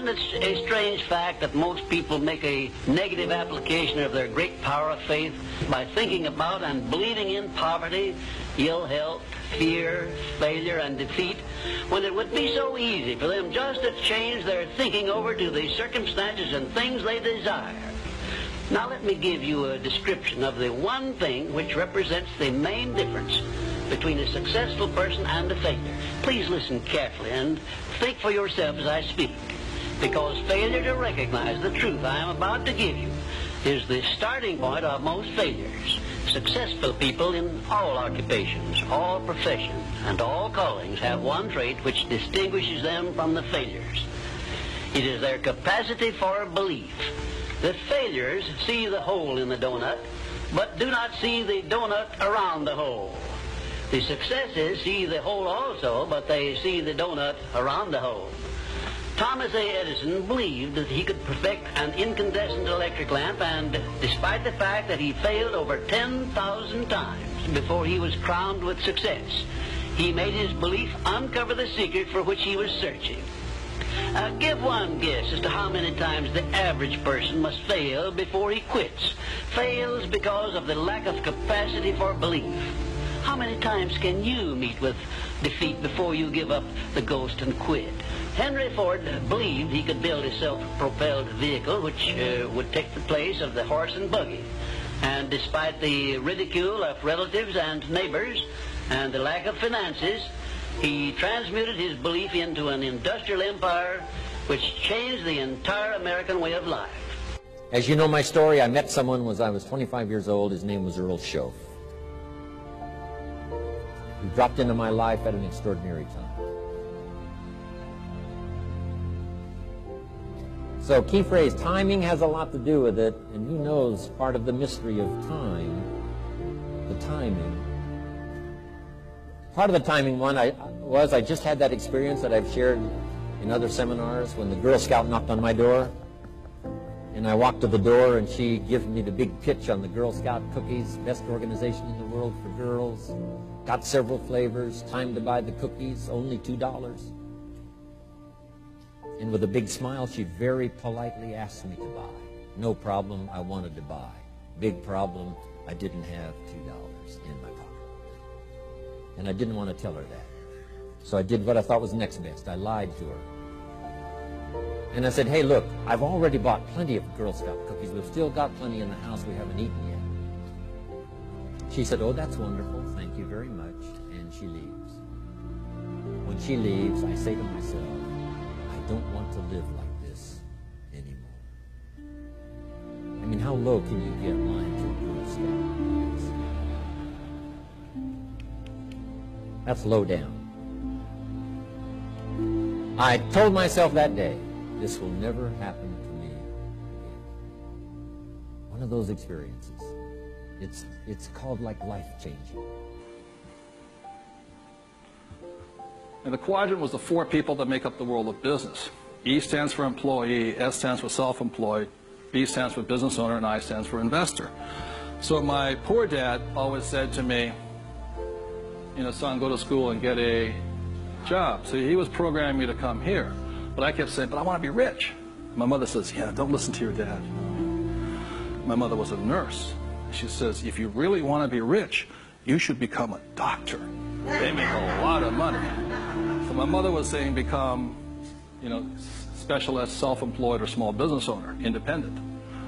Isn't it a strange fact that most people make a negative application of their great power of faith by thinking about and believing in poverty, ill health, fear, failure, and defeat, when it would be so easy for them just to change their thinking over to the circumstances and things they desire? Now let me give you a description of the one thing which represents the main difference between a successful person and a failure. Please listen carefully and think for yourself as I speak, because failure to recognize the truth I am about to give you is the starting point of most failures. Successful people in all occupations, all professions, and all callings have one trait which distinguishes them from the failures. It is their capacity for belief. The failures see the hole in the donut, but do not see the donut around the hole. The successes see the hole also, but they see the donut around the hole. Thomas A. Edison believed that he could perfect an incandescent electric lamp, and despite the fact that he failed over 10,000 times before he was crowned with success, he made his belief uncover the secret for which he was searching. Give one guess as to how many times the average person must fail before he quits. Fails because of the lack of capacity for belief. How many times can you meet with defeat before you give up the ghost and quit? Henry Ford believed he could build a self-propelled vehicle which would take the place of the horse and buggy. And despite the ridicule of relatives and neighbors and the lack of finances, he transmuted his belief into an industrial empire which changed the entire American way of life. As you know my story, I met someone when I was 25 years old. His name was Earl Schoaf. He dropped into my life at an extraordinary time. So key phrase, timing has a lot to do with it, and who knows part of the mystery of time, the timing. Part of the timing one I just had that experience that I've shared in other seminars when the Girl Scout knocked on my door, and I walked to the door and she gives me the big pitch on the Girl Scout cookies, best organization in the world for girls, got several flavors, time to buy the cookies, only $2. And with a big smile, she very politely asked me to buy. No problem, I wanted to buy. Big problem, I didn't have $2 in my pocket. And I didn't want to tell her that. So I did what I thought was next best. I lied to her. And I said, hey, look, I've already bought plenty of Girl Scout cookies. We've still got plenty in the house we haven't eaten yet. She said, oh, that's wonderful. Thank you very much. And she leaves. When she leaves, I say to myself, I don't want to live like this anymore. I mean, how low can you get lying to a Girl Scout? That's low down. I told myself that day, this will never happen to me again. One of those experiences. It's called like life-changing. And the quadrant was the four people that make up the world of business. E stands for employee, S stands for self-employed, B stands for business owner, and I stands for investor. So my poor dad always said to me, you know, son, go to school and get a job. So he was programming me to come here. But I kept saying, but I want to be rich. My mother says, yeah, don't listen to your dad. My mother was a nurse. She says, if you really want to be rich, you should become a doctor. They make a lot of money. So my mother was saying become, you know, specialist, self-employed, or small business owner, independent.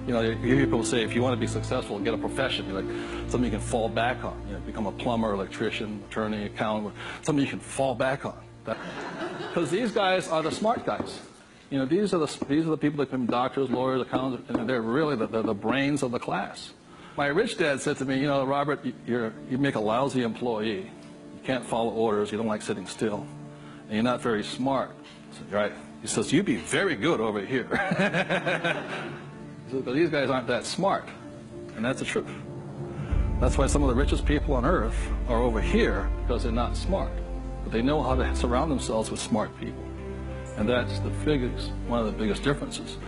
You know, you hear people say, if you want to be successful, get a profession, like something you can fall back on. You know, become a plumber, electrician, attorney, accountant, something you can fall back on. Because these guys are the smart guys. You know, these are the people that become doctors, lawyers, accountants, and they're really the brains of the class. My rich dad said to me, you know, Robert, you make a lousy employee. You can't follow orders. You don't like sitting still. And you're not very smart. I said, right. He says, you'd be very good over here. He says, but these guys aren't that smart. And that's the truth. That's why some of the richest people on earth are over here, because they're not smart. But they know how to surround themselves with smart people. And that's one of the biggest differences.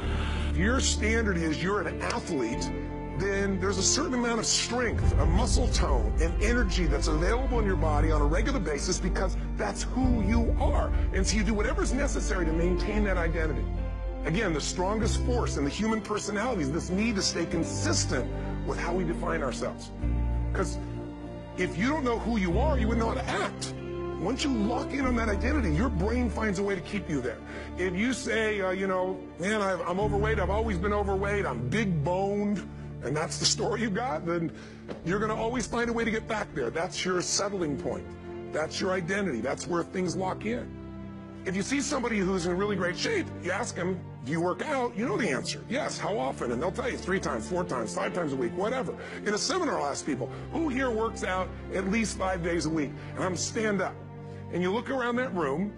If your standard is you're an athlete, then there's a certain amount of strength, a muscle tone, and energy that's available in your body on a regular basis because that's who you are. And so you do whatever's necessary to maintain that identity. Again, the strongest force in the human personality is this need to stay consistent with how we define ourselves. Because if you don't know who you are, you wouldn't know how to act. Once you lock in on that identity, your brain finds a way to keep you there. If you say, man, I'm overweight, I've always been overweight, I'm big boned, and that's the story you got, then you're going to always find a way to get back there. That's your settling point. That's your identity. That's where things lock in. If you see somebody who's in really great shape, you ask them, do you work out? You know the answer. Yes. How often? And they'll tell you 3 times, 4 times, 5 times a week, whatever. In a seminar, I'll ask people, who here works out at least 5 days a week? And I'm stand up. And you look around that room,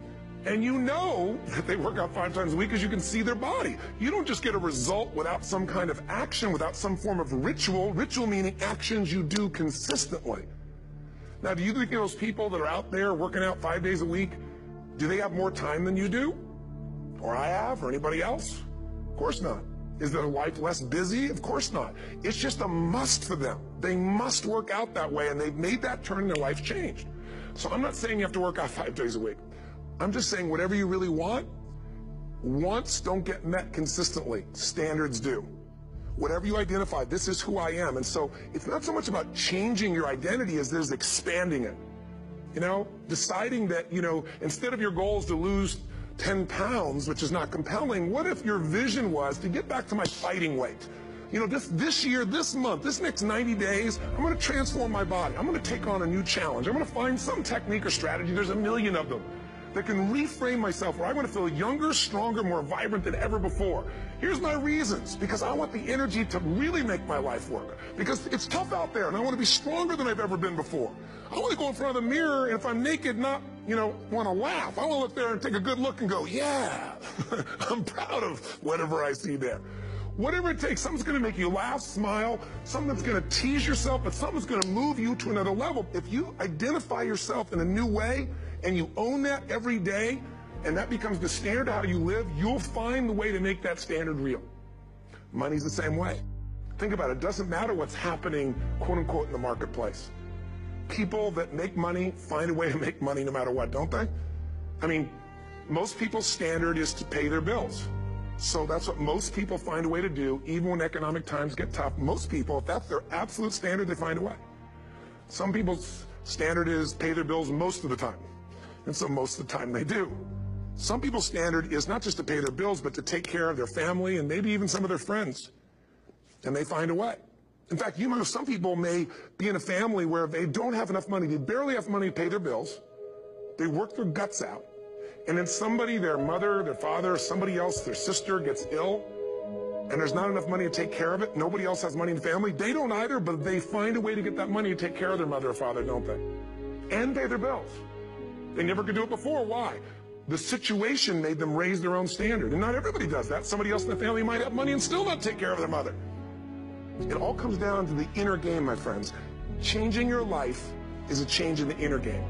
and you know that they work out 5 times a week because you can see their body. You don't just get a result without some kind of action, without some form of ritual. Ritual meaning actions you do consistently. Now, do you think those people that are out there working out 5 days a week, do they have more time than you do? Or I have, or anybody else? Of course not. Is their life less busy? Of course not. It's just a must for them. They must work out that way, and they've made that turn and their life's changed. So I'm not saying you have to work out 5 days a week. I'm just saying whatever you really want, wants don't get met consistently. Standards do. Whatever you identify, this is who I am. And so it's not so much about changing your identity as there's expanding it. Deciding that, instead of your goal is to lose 10 pounds, which is not compelling, what if your vision was to get back to my fighting weight? This year, this month, this next 90 days, I'm going to transform my body. I'm going to take on a new challenge. I'm going to find some technique or strategy, there's a million of them, that can reframe myself where I want to feel younger, stronger, more vibrant than ever before. Here's my reasons. Because I want the energy to really make my life work. Because it's tough out there, and I want to be stronger than I've ever been before. I want to go in front of the mirror, and if I'm naked, not, want to laugh. I want to look there and take a good look and go, yeah, I'm proud of whatever I see there. Whatever it takes, something's going to make you laugh, smile, something that's going to tease yourself, but something's going to move you to another level. If you identify yourself in a new way, and you own that every day, and that becomes the standard of how you live, you'll find the way to make that standard real. Money's the same way. Think about it. It doesn't matter what's happening, quote unquote, in the marketplace. People that make money find a way to make money no matter what, don't they? I mean, most people's standard is to pay their bills. So that's what most people find a way to do, even when economic times get tough. Most people, if that's their absolute standard, they find a way. Some people's standard is pay their bills most of the time. And so most of the time they do. Some people's standard is not just to pay their bills, but to take care of their family and maybe even some of their friends. And they find a way. In fact, some people may be in a family where they don't have enough money. They barely have money to pay their bills. They work their guts out. And then somebody, their mother, their father, somebody else, their sister gets ill, and there's not enough money to take care of it. Nobody else has money in the family. They don't either, but they find a way to get that money to take care of their mother or father, don't they? And pay their bills. They never could do it before. Why? The situation made them raise their own standard. And not everybody does that. Somebody else in the family might have money and still not take care of their mother. It all comes down to the inner game, my friends. Changing your life is a change in the inner game.